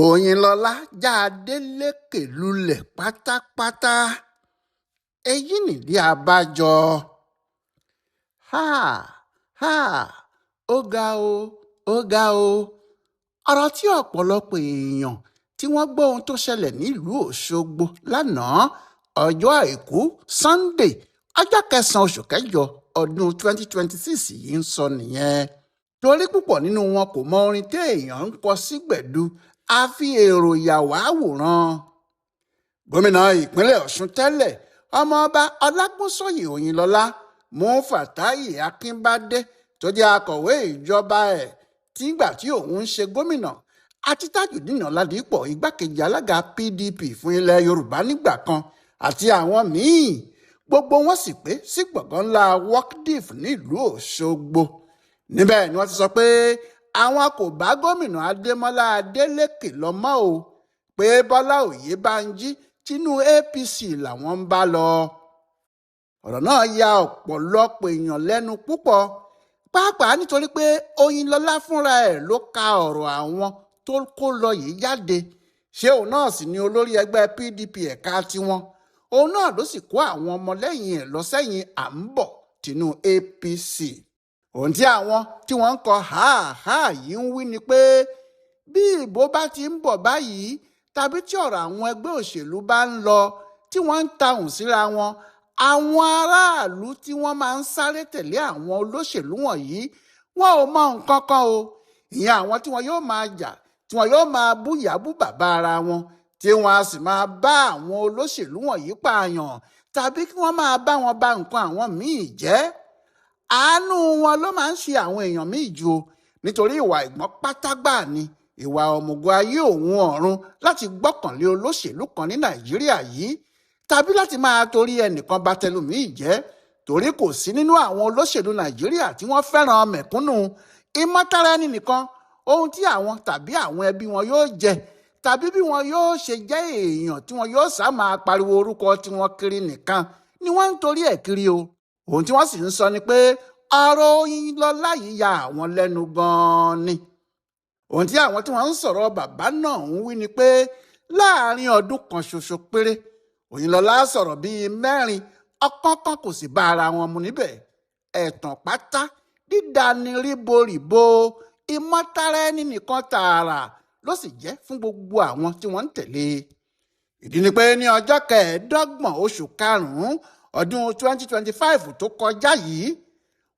Oyinlọla já Adeleke lulẹ̀ pátápátá. Èyí nìdí abájọ. Ha ha ó ga o ó ga o. Ọ̀rọ̀ tí ọ̀pọ̀lọpọ̀ èèyàn tí wọ́n gbọ́ ohun tó ṣẹlẹ̀ nílùú Òṣogbo lánàá ọjọ́ àìkú Sunday ọjọ́ 9 oṣù kẹjọ ọdún 2026 yìí ń sọ nìyẹn. Torí púpọ̀ nínú wọn kò mọ orin téèyàn ń kọ sí gbẹ̀du àfi èrò ìyàwó àwòrán. Gómìnà ìpínlẹ̀ Ọ̀ṣun tẹ́lẹ̀ ọmọọba Ọlagunsoye Oyinlọla mú Fàtáì Akínbádé tó jẹ́ akọ̀wé ìjọba ẹ̀ tígbà tí òun ń ṣe gómìnà àti Tajudeen Ọládìpọ̀ igbákejì alága PDP fún ilẹ̀ Yorùbá nígbà kan àti àwọn míì gbogbo wọn sì pé sí gbọ̀ngàn ńlá WACDIF nílùú Òṣogbo. Níbẹ̀ ni wọ́n ti sọ pé àwọn kò bá gómìnà Ademọla Adeleke lọ mọ́ o, pé Bọ́lá Oyèbánjí tínú APC làwọn ń bá lọ. Ọ̀rọ̀ náà ya ọ̀pọ̀lọpọ̀ èèyàn lẹ́nu púpọ̀, pàápàá nítorí pé Oyinlọla fúnra ẹ̀ ló ka ọ̀rọ̀ àwọn tó kó lọ yìí jáde. Ṣé òun náà sì ni olórí ẹgbẹ́ PDP ẹ̀ka tiwọn? Òun náà ló sì kó àwọn ọmọlẹ́yìn ẹ̀ lọ sẹ́yìn à ń bọ̀ tínú APC. Ohun tí àwọn tí wọ́n ń kọ háàháà yìí ń wí ni pé bí ìbò bá ti ń bọ̀ báyìí tàbí tí ọ̀rọ̀ àwọn ẹgbẹ́ òṣèlú bá ń lọ tí wọ́n ń tahùn síra wọn, àwọn aráàlú tí wọ́n máa ń sáré tẹ̀lé àwọn olóṣèlú wọ̀nyí wọn ò mọ nǹkan kan o. Ìyẹn àwọn tí wọn yóò máa jà, tí wọn yóò máa búyà bú bàbá ara wọn, tí wọn a sì máa bá àwọn olóṣèlú wọ̀nyí pààyàn tàbí kí wọ́n máa bá wọn bà nǹkan àwọn míì jẹ́. Àánú wọn ló máa ń ṣe àwọn èèyàn míì jù o, nítorí ìwà ìgbọ́n pátágbà ni ìwà òmùgọ̀ ayé òun ọ̀run láti gbọ́kànlé olóṣèlú kan ní Nàìjíríà yìí, tàbí láti máa torí ẹnìkan bà tẹlòmíì jẹ́. Torí kò sí nínú àwọn olóṣèlú Nàìjíríà tí wọ́n fẹ́ràn mẹ̀kúnnù. Ìmọ̀tara ẹni nìkan, ohun tí àwọn tàbí àwọn ẹbí wọn yóò jẹ tàbí bí wọn yóò ṣe jẹ́ èèyàn tí wọn yóò sá máa pariwo orúkọ tiwọn kiri nìkan ni wọ́n ń torí ẹ̀ kiri o. Ohun tí wọ́n sì ń sọ ni pé ọ̀rọ̀ Oyinlọla yìí ya àwọn lẹ́nu gan-an ni. Ohun tí àwọn tí wọ́n ń sọ̀rọ̀ bàbá náà ń wí ni pé láàárín ọdún kan ṣoṣo péré Oyinlọla sọ̀rọ̀ bíi 4, ọ̀kọ̀ọ̀kan kò sì bá ara wọn mu níbẹ̀. Ẹ̀tàn pátá, dídani ríboríbo, ìmọ̀tara ẹni nìkan tààrà ló sì jẹ́ fún gbogbo àwọn tí wọ́n ń tẹ̀lé. Ìdí ni pé ní ọjọ́ 25 oṣù karùn-ún ọdún 2025 tó kọjá yìí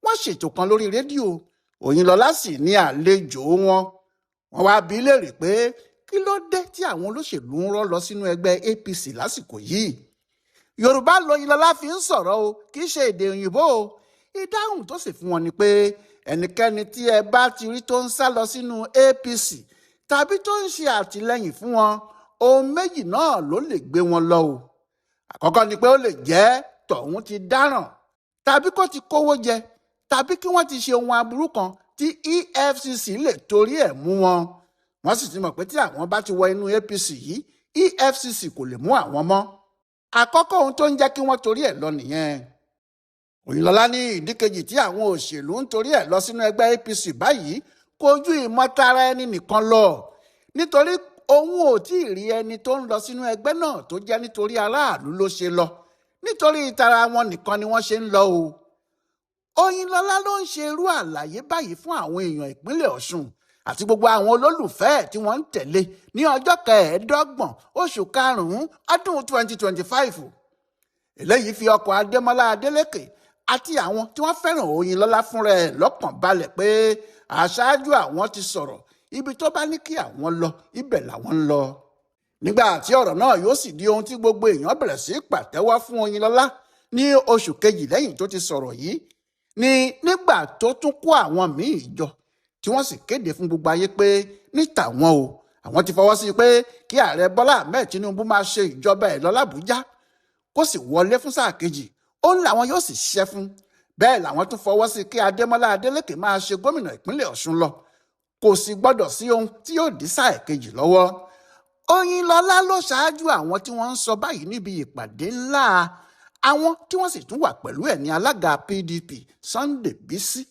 wọ́n ṣètò kan lórí rédíò. Oyinlọla sì ní àlejò wọn. Wọ́n wá bi í léèrè pé kí ló dé tí àwọn olóṣèlú ń rọ́ lọ sínú ẹgbẹ́ APC lásìkò yìí. Yorùbá l'Oyinlọla fi ń sọ̀rọ̀ o, kì í ṣe èdè òyìnbó o. Ìdáhùn tó sì fún wọn ni pé ẹnikẹ́ni tí ẹ bá ti rí tó ń sá lọ sínú APC tàbí tó ń ṣe àtìlẹ́yìn fún wọn, ohun méjì náà ló lè gbé wọn lọ o. Àkọ́kọ́ ni pé ó lè jẹ́ tọ̀hún ti dáràn tàbí kó ti kówó jẹ tàbí kí wọ́n ti ṣe ohun aburú kan tí EFCC lè torí ẹ̀ mú wọn. Wọ́n sì ti mọ̀ pé tí àwọn bá ti wọ inú APC yìí EFCC kò lè mú àwọn mọ́. Àkọ́kọ́ ohun tó ń jẹ́ kí wọ́n torí ẹ̀ lọ nìyẹn. Oyinlọla ní ìdí kejì tí àwọn òṣèlú ń torí ẹ̀ lọ sínú ẹgbẹ́ APC báyìí kò ju ìmọ̀tara ẹni nìkan lọ, nítorí òun ò tí ì rí ẹni tó ń lọ sínú ẹgbẹ́ náà tó jẹ́ nítorí aráàlú ló ṣe lọ, nítorí ìtara wọn nìkan ni wọ́n ṣe ń lọ o. Oyinlọla ló ń ṣe irú àlàyé báyìí fún àwọn èèyàn ìpínlẹ̀ Ọ̀ṣun àti gbogbo àwọn olólùfẹ́ tí wọ́n ń tẹ̀lé ní ọjọ́ 25 oṣù karùn-ún ọdún 2025. Eléyìí fi ọkàn Ademọla Adeleke àti àwọn tí wọ́n fẹ́ràn Oyinlọla fúnra ẹ̀ lọ́kàn balẹ̀ pé aṣáájú àwọn ti sọ̀rọ̀, ibi tó bá ní kí àwọn lọ ibẹ̀ làwọn ń lọ. Nígbà tí ọ̀rọ̀ náà yóò sì di ohun tí gbogbo èèyàn bẹ̀rẹ̀ sí pàtẹ́wọ́ fún Oyinlọla ní oṣù kejì lẹ́yìn tó ti sọ̀rọ̀ yìí ni nígbà tó tún kó àwọn míì jọ tí wọ́n sì kéde fún gbogbo ayé pé ní tàwọn o, àwọn ti fọwọ́ sí pé kí ààrẹ Bọ́lá Ahmed Tinubu máa ṣe ìjọba ẹ̀ lọ l'Àbújá kó sì wọlé fún sáà kejì, òun làwọn yóò sì ṣiṣẹ́ fún. Bẹ́ẹ̀ làwọn tún fọwọ́ sí kí Ademọla Adeleke máa ṣe gómìnà ìpínlẹ̀ Ọ̀ṣun lọ, kò sì gbọ́dọ̀ sí ohun tí yóò dí sáà kejì lọ́wọ́. Oyinlọla ló ṣáájú àwọn tí wọ́n ń sọ báyìí níbi ìpàdé ńlá. Àwọn tí wọ́n sì tún wà pẹ̀lú ẹ̀ ní alága PDP Sunday Bisi,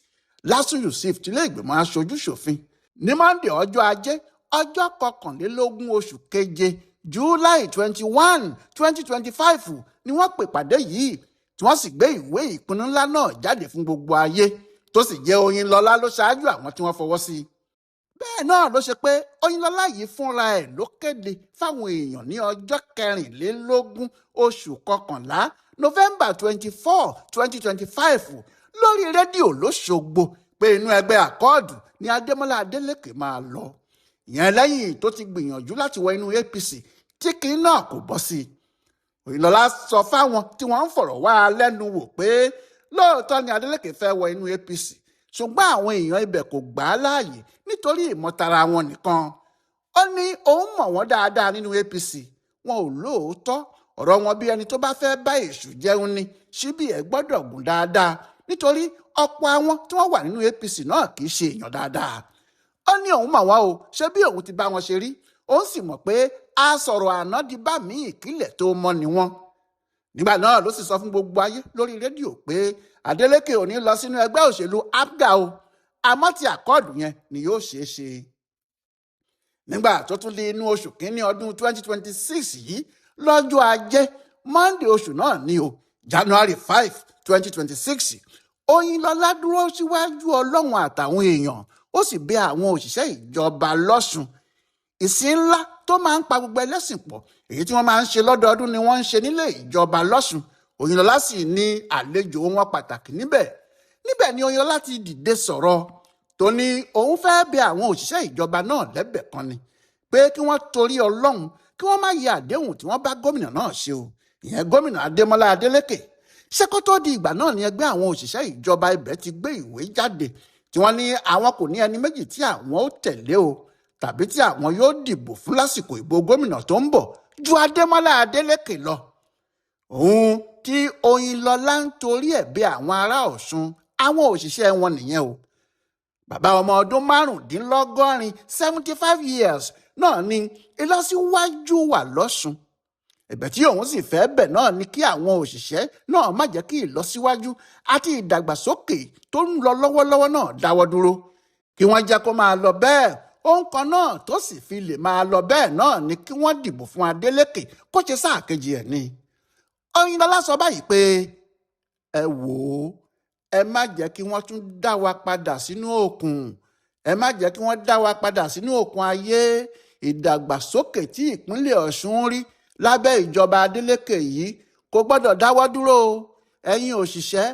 Lásù Yusuf tilé ìgbìmọ̀ aṣojú ṣòfin ní Monday ọjọ́ Ajé ọjọ́ 21 oṣù keje July 21, 2025 ni wọ́n pè pàdé yìí tí wọ́n sì gbé ìwé ìpinnu ńlá náà jáde fún gbogbo ayé tó sì jẹ́ Oyinlọla ló ṣáájú àwọn tí wọ́n fọwọ́ sí i. Bẹ́ẹ̀ náà ló ṣe pé Oyinlọla yìí fúnra ẹ̀ ló kéde fáwọn èèyàn ní ọjọ́ 24 oṣù kọkànlá November 24, 2025 lórí rédíò lóṣogbo pé inú ẹgbẹ́ àkọọ́dù ni Ademọla Adeleke máa lọ. Ìyẹn lẹ́yìn tó ti gbìyànjú láti wọ inú APC tí kìí náà kò bọ́ sí i. Oyinlọla sọ fáwọn tí wọ́n ń fọ̀rọ̀ wá lẹ́nu wò pé lóòótọ́ ni Adeleke fẹ́ wọ inú APC ṣùgbọ́n àwọn èèyàn ibẹ̀ kò gbà á láàyè nítorí ìmọ̀tara wọn nìkan. Ó ní òun mọ̀ wọ́n dáadáa nínú APC, wọn ò lóòótọ́, ọ̀rọ̀ wọn bí ẹni tó bá fẹ́ bá èṣù jẹun ni, síbí ẹ̀ gbọ́dọ̀ gùn dáadáa nítorí ọ̀pọ̀ àwọn tí wọ́n wà nínú APC náà kì í ṣe èèyàn dáadáa. Ó ní òun mọ̀ wọ́n o, ṣé bí òun ti bá wọn ṣe rí, òun sì mọ̀ pé a sọ̀rọ̀ àná di bá mi ìkílẹ̀ tó mọ́ ni wọ́n. Nígbà náà ló sì sọ fún gbogbo ayé lórí rédíò pé Adeleke ò ní lọ sínú ẹgbẹ́ òṣèlú APGA o, àmọ́ ti àkọọ́dù yẹn ni yóò ṣeé ṣe. Nígbà tó tún di inú oṣù kínní ọdún 2026 yìí lọ́jọ́ ajé Monday oṣù náà ni o, January 5, 2026, Oyinlọla dúró síwájú Ọlọ́run àtàwọn èèyàn, ó sì bẹ̀ àwọn òṣìṣẹ́ ìjọba lọ́sùn. Ìsìn ńlá tó máa ń pa gbogbo ẹlẹ́sìn pọ̀ èyí tí wọ́n máa ń ṣe lọ́dọọdún ni wọ́n ń ṣe nílé ìjọba lọ́sùn. Oyinlọla sì ní àlejò wọn pàtàkì níbẹ̀ ni Oyinlọla ti dìde sọ̀rọ̀ tó ní òun fẹ́ bẹ̀ àwọn òṣìṣẹ́ ìjọba náà lẹ́bẹ̀ kan ni pé kí wọ́n torí Ọlọ́run kí wọ́n má yẹ àdéhùn tí wọ́n bá gómìnà náà ṣe o, ìyẹn gómìnà Ademọla Adeleke. Ṣé kó tó di ìgbà náà ni ẹgbẹ́ àwọn òṣìṣẹ́ ìjọba ibẹ̀ ti gbé ìwé jáde tí wọ́n ní àwọn kò ní ẹni méjì tí àwọn ó tẹ̀lé o tàbí tí àwọn yóò dìbò fún lásìkò ìbò gómìnà tó ń bọ̀ ju Ademọla Adeleke lọ. Òun tí Oyinlọla ń torí ẹ̀ bẹ̀ àwọn ará Ọ̀ṣun, àwọn òṣìṣẹ́ wọn nìyẹn o. Bàbá ọmọ ọdún 75 75 years náà ni ìlọsíwájú wà lọ́ṣun. Ẹ̀bẹ̀ tí òun sì fẹ́ bẹ̀ náà ni kí àwọn òṣìṣẹ́ náà má jẹ́ kí ìlọsíwájú àti ìdàgbàsókè tó ń lọ lọ́wọ́lọ́wọ́ náà dáwọ́ dúró, kí wọ́n jẹ́ kó máa lọ bẹ́ẹ̀. Ohun kan náà tó sì fi lè máa lọ bẹ́ẹ̀ náà ni kí wọ́n dìbò fún Adeleke kó ṣe sáà kejì ẹ̀ ni. Oyinlọla sọ báyìí pé ẹ wò ó, ẹ má jẹ́ kí wọ́n tún dá wa padà sínú òkun, ẹ má jẹ́ kí wọ́n dá wa padà sínú òkun ayé. Ìdàgbàsókè tí ìpínlẹ̀ Ọ̀ṣun rí lábẹ́ ìjọba Adeleke yìí kò gbọ́dọ̀ dáwọ́ dúró o. Ẹ̀yin òṣìṣẹ́,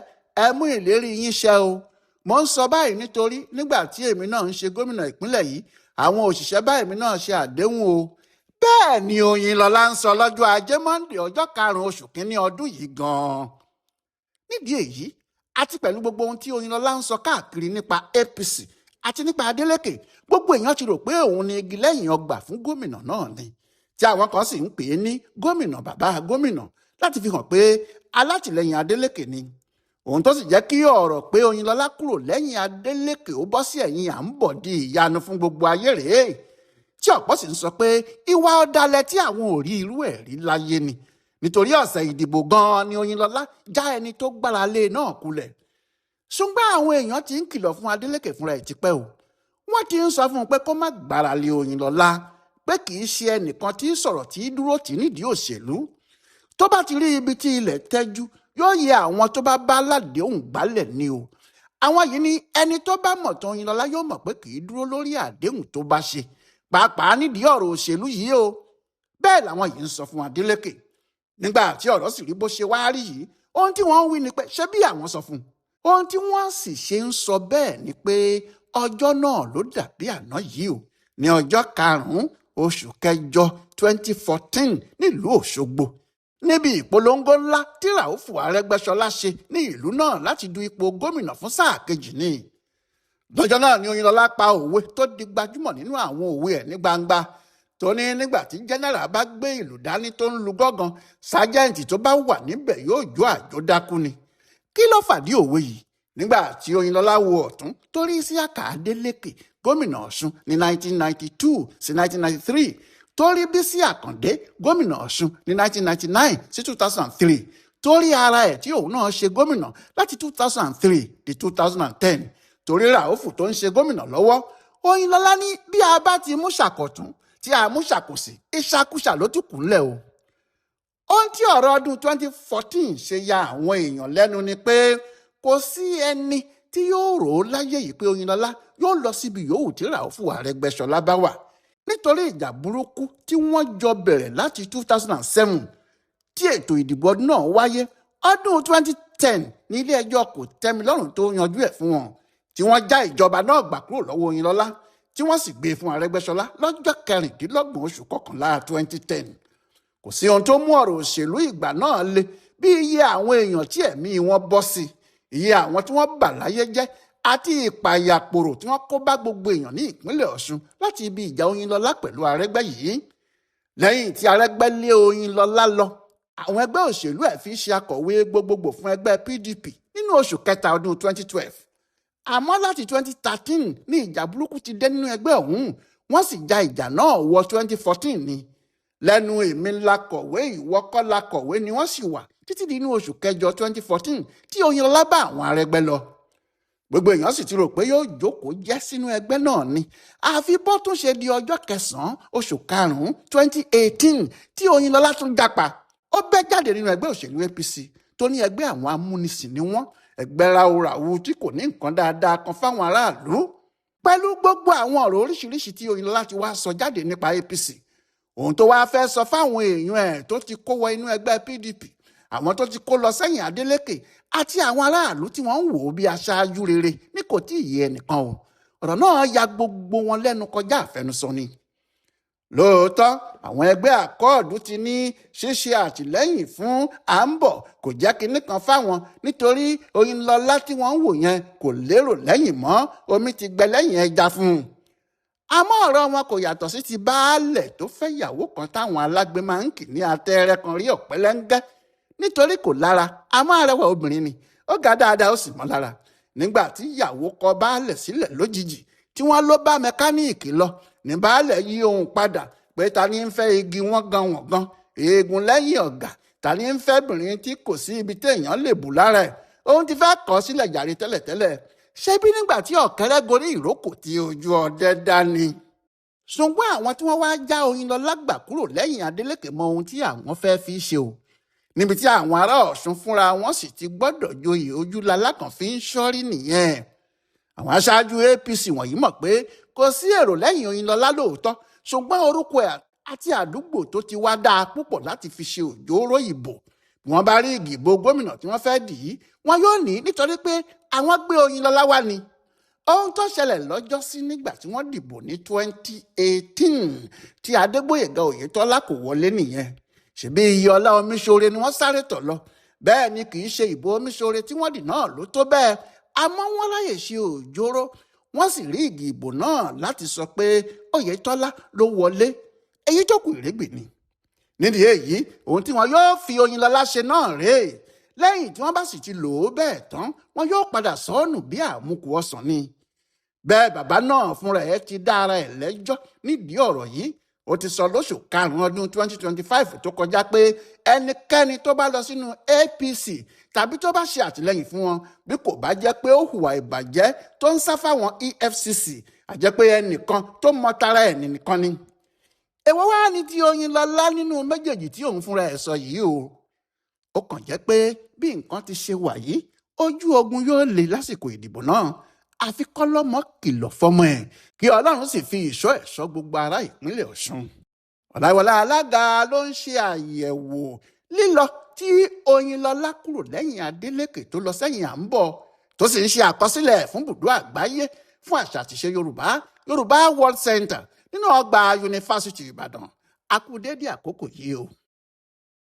ẹ mú ìlérí yín ṣẹ o. Mo ń sọ báyìí nítorí nígbà tí èmi náà ń ṣe gómìnà ìpínlẹ̀ yìí, àwọn òṣìṣẹ́ bá èmi náà ṣe àdéhùn o. Bẹ́ẹ̀ ni Oyinlọla ń sọ lọ́jọ́ ajé Monday ọjọ́ 5 oṣù kínní ọdún yìí gan-an. Nídìí èyí àti pẹ̀lú gbogbo ohun tí Oyinlọla ń sọ káàkiri nípa APC àti nípa Adeleke, gbogbo èèyàn ti rò pé òun ni igi lẹ́yìn ọgbà fún gómìnà náà ni, tí àwọn kan sì ń pè é ní gómìnà bàbá gómìnà láti fi hàn pé alátìlẹyìn Adeleke ni. Ohun tó sì jẹ́ kí ọ̀rọ̀ pé Oyinlọla kúrò lẹ́yìn Adeleke ó bọ́ sí ẹ̀yìn à ń bọ̀ di ìyanu fún gbogbo ayé rèé, tí ọ̀pọ̀ sì ń sọ pé ìwà ọ̀dàlẹ̀ tí àwọn ò rí irú ẹ̀ rí láyé ni. Nítorí ọ̀sẹ̀ ìdìbò gan-an ni Oyinlọla já ẹni tó gbára lé náà kulẹ̀. Ṣùgbọ́n àwọn èèyàn ti ń kìlọ̀ fún Adeleke fúnra ẹ̀ tipẹ́ o. Wọ́n ti ń sọ fún un pé kó má gbára lé Oyinlọla, pé kì í ṣe ẹnìkan tí sọ̀rọ̀ tí dúró tì nídìí òṣèlú. Tó bá ti rí ibi tí ilẹ̀ tẹ́jú yóò yẹ àwọn tó bá bá ládéhùn gbálẹ̀ ni o. Àwọn yìí ni ẹni tó bá mọ̀ tán Oyinlọla yóò mọ̀ pé kì í dúró lórí àdéhùn tó bá ṣe, pàápàá nídìí ọ̀rọ̀ òṣèlú yìí o. Bẹ́ẹ̀ làwọn yìí ń sọ fún Adeleke. Nígbà tí ọ̀rọ̀ sì rí bó ṣe wá rí yìí, ohun tí wọ́n ń wí ni pé ṣé bí àwọn sọ fún un. Ohun tí wọ́n sì ṣe ń sọ bẹ́ẹ̀ ni pé ọjọ́ náà ló dàbí àná yìí o, ní ọjọ́ 5 oṣù kẹjọ 2014 nílùú Òṣogbo, níbi ìpolongo ńlá tí Ràúfù Arẹ́gbẹ́ṣọlá ṣe ní ìlú náà láti du ipò gómìnà fún sáà kejì ni. Lọ́jọ́ náà ni Oyinlọla pa òwe tó di gbajúmọ̀ nínú àwọn òwe ẹ̀ ní gbangba tó ní nígbà tí jẹ́nẹ́rà bá gbé ìlú dání tó ń lu gángan, sájẹ́ǹtì tó bá wà níbẹ̀ yóò jó àjódákú ni. Kí ló fàdí òwe yìí? Nígbà tí Oyinlọla wo ọ̀tún tó rí Isiaka Adeleke gómìnà Ọ̀ṣun ní 1992 sí 1993, tó rí Bísí Àkàndé gómìnà Ọ̀ṣun ní 1999 sí 2003, tó rí ara ẹ̀ tí òun náà ṣe gómìnà láti 2003 di 2010, tó rí Ràúfù tó ń ṣe gómìnà lọ́wọ́, Oyinlọla ní bí a bá ti mú ṣàkọ̀tún tí a mú ṣàkòsì ìṣàkúṣà ló tún kù ńlẹ̀ o. Ohun tí ọ̀rọ̀ ọdún 2014 ṣe ya àwọn èèyàn lẹ́nu ni pé kò sí ẹni tí yóò rò ó láyé yìí pé Oyinlọla yóò lọ síbi yòówù tí Ràúfù Arẹ́gbẹ́ṣọlá bá wà, nítorí ìjà burúkú tí wọ́n jọ bẹ̀rẹ̀ láti 2007 tí ètò ìdìbò ọdún náà wáyé. Ọdún 2010 ní ilé ẹjọ́ kòtẹ́milọ́rùn tó yanjú ẹ̀ fún wọn, tí wọ́n já ìjọba náà gbà kúrò lọ́wọ́ Oyinlọla tí wọ́n sì gbé e fún Arẹ́gbẹ́ṣọlá lọ́jọ́ 16 oṣù kọkànlá 2010. Kò sí ohun tó mú ọ̀rọ̀ òṣèlú ìgbà náà le bí iye àwọn èèyàn tí ẹ̀mí wọn bọ́ sí, iye àwọn tí wọ́n bà láyé jẹ́ àti ìpàyàpòrò tí wọ́n kó bá gbogbo èèyàn ní ìpínlẹ̀ Ọ̀ṣun láti ibi ìjà Oyinlọla pẹ̀lú Arẹ́gbẹ́ yìí. Lẹ́yìn tí Arẹ́gbẹ́ lé Oyinlọla lọ, àwọn ẹgbẹ́ òṣèlú ẹ̀ fi ṣe akọ̀wé gbogbogbò fún ẹgbẹ́ PDP nínú oṣù kẹta ọdún 2012. Àmọ́ láti 2013 ní ìjà burúkú ti dé nínú ẹgbẹ́ ọ̀hún, wọ́n sì ja ìjà náà wọ 2014 ni. Lẹ́nu èmi lakọ̀wé ìwọ kọ́ lakọ̀wé ni wọ́n sì wà títí di inú oṣù kẹjọ 2014 tí Oyinlọla bá àwọn Arẹ́gbẹ́ lọ. Gbogbo èèyàn sì ti rò pé yóò jókòó jẹ́ sínú ẹgbẹ́ náà ni, àfi bó tún ṣe di ọjọ́ 9 oṣù karùn-ún 2018 tí Oyinlọla tún jápa. Ó bẹ́ jáde nínú ẹgbẹ́ òṣèlú APC tó ní ẹgbẹ́ àwọn amúnisìn ni wọ́n, ẹgbẹ́ ráúráú tí kò ní nǹkan dáadáa kan fáwọn aráàlú. Pẹ̀lú gbogbo àwọn ọ̀rọ̀ oríṣiríṣi tí Oyinlọla ti wá sọ jáde nípa APC, ohun tó wá fẹ́ sọ fáwọn èèyàn ẹ̀ tó ti kó wọ inú ẹgbẹ́ PDP, àwọn tó ti kó lọ sẹ́yìn Adeleke àti àwọn aráàlú tí wọ́n ń wò ó bí aṣáájú rere ní kò tí ì yé ẹnìkan o. Ọ̀rọ̀ náà ya gbogbo wọn lẹ́nu kọjá àfẹnusọ ni. Lóòótọ́ àwọn ẹgbẹ́ àkọọ̀dù ti ní ṣíṣe àtìlẹ́yìn fún àǹbọ̀ kò jẹ́ kinní kan fáwọn, nítorí Oyinlọla tí wọ́n ń wò yẹn kò lérò lẹ́yìn mọ́, omi ti gbẹ lẹ́yìn ẹja fún un. Àmọ́ ọ̀rọ̀ wọn kò yàtọ̀ sí ti baálẹ̀ tó fẹ́ ìyàwó kan táwọn alágbe máa ń kì ní atẹ́rẹ́ kan rí ọ̀pẹ́lẹ́ńgẹ́, nítorí kò lára àmọ́ arẹwà obìnrin ni, ó ga dáadáa ó sì mọ́ lára. Nígbà tí ìyàwó kọ baálẹ̀ sílẹ̀ lójijì tí wọ́n ló bá mẹkáníìkì lọ, ní baálẹ̀ yí ohun padà pé ta ni ń fẹ́ igi wọ́n gan eegun lẹ́yìn ọ̀gà, ta ni ń fẹ́ bìnrin tí kò sí ibi téèyàn lè bù lára ẹ̀. Òun ti fẹ́ kọ̀ sílẹ̀ jàre tẹ́lẹ̀tẹ́lẹ̀, ṣé bí nígbà tí ọ̀kẹ́rẹ́ gorí ìrókò tí ojú ọdẹ dá ni. Ṣùgbọ́n àwọn tí wọ́n wá já Oyinlọla gbà kúrò lẹ́yìn Adeleke mọ ohun tí àwọn fẹ́ fi ṣe o, níbi tí àwọn ará Ọ̀ṣun fúnra wọn sì ti gbọ́dọ̀ joyè ojúlalá kan fi ń ṣọ́rí nìyẹn. Àwọn aṣáájú APC wọ̀nyí mọ̀ pé kò sí èrò lẹ́yìn Oyinlọla lóòótọ́, ṣùgbọ́n orúkọ ẹ̀ àti àdúgbò tó ti wá dáa púpọ̀ láti fi ṣe òjòrò ìbò. Bí wọ́n bá rí ìdìbò gómìnà tí wọ́n fẹ́ dì í, wọn yóò ní nítorí pé àwọn gbé Oyinlọla wá ni. Ohun tó ṣẹlẹ̀ lọ́jọ́sí nígbà tí wọ́n dìbò ní 2018 tí Adégbóyèga Oyètọ́lá kò wọlé nìyẹn. Ṣèbí Iyọlá Omiṣore ni wọ́n sáré tọ̀ lọ. Bẹ́ẹ̀ ni kì í ṣe ìbò Omiṣore tí wọ́n dì náà ló tó bẹ́ẹ̀, àmọ́ wọ́n ráyè ṣe òjòrò, wọ́n sì rí ìdìbò náà láti sọ pé Oyètọ́lá ló wọlé. Èyí tó kù ìrégbè ni. Nídìí èyí, ohun tí wọn yóò fi Oyinlọla ṣe náà rèé. Lẹ́yìn tí wọ́n bá sì ti lò ó bẹ́ẹ̀ tán, wọn yóò padà sọ́ọ̀nù bí àmukù ọsàn ni. Bẹ́ẹ̀ bàbá náà fúnra ẹ̀ ti dá ara ẹ̀ lẹ́jọ́ nídìí ọ̀rọ̀ yìí. Ó ti sọ lóṣù karùn-ún ọdún 2025 tó kọjá pé ẹnikẹ́ni tó bá lọ sínú APC tàbí tó bá ṣe àtìlẹ́yìn fún wọn bí kò bá jẹ́ pé ó hùwà ìbàjẹ́ tó ń sá fáwọn EFCC, àjẹ́ pé ẹnìkan tó mọ tara ẹ̀ nìkan ni. Èwo wá ní ti Oyinlọla nínú méjèèjì tí òun fúnra ẹ̀ sọ yìí o. Ó kàn jẹ́ pé bí nǹkan ti ṣe wà yìí, ojú ogun yóò le lásìkò ìdìbò náà. Àfi kọ́lọ́mọ kìlọ̀ fọ́mọ ẹ̀ kí Ọlọ́run sì fi ìṣọ́ ẹ̀ ṣọ́ gbogbo ará ìpínlẹ̀ Ọ̀ṣun. Ọláyíwọlá alága ló ń ṣe àyẹ̀wò lílọ tí Oyinlọla kúrò lẹ́yìn Adeleke tó lọ sẹ́yìn àǹbọ̀, tó sì ń ṣe àkọsílẹ̀ fún bùdó àgbáyé fún àṣà àtìṣe Yorùbá World Center nínú ọgbà Yunifásítì Ìbàdàn. A kú dédé àkókò yìí o.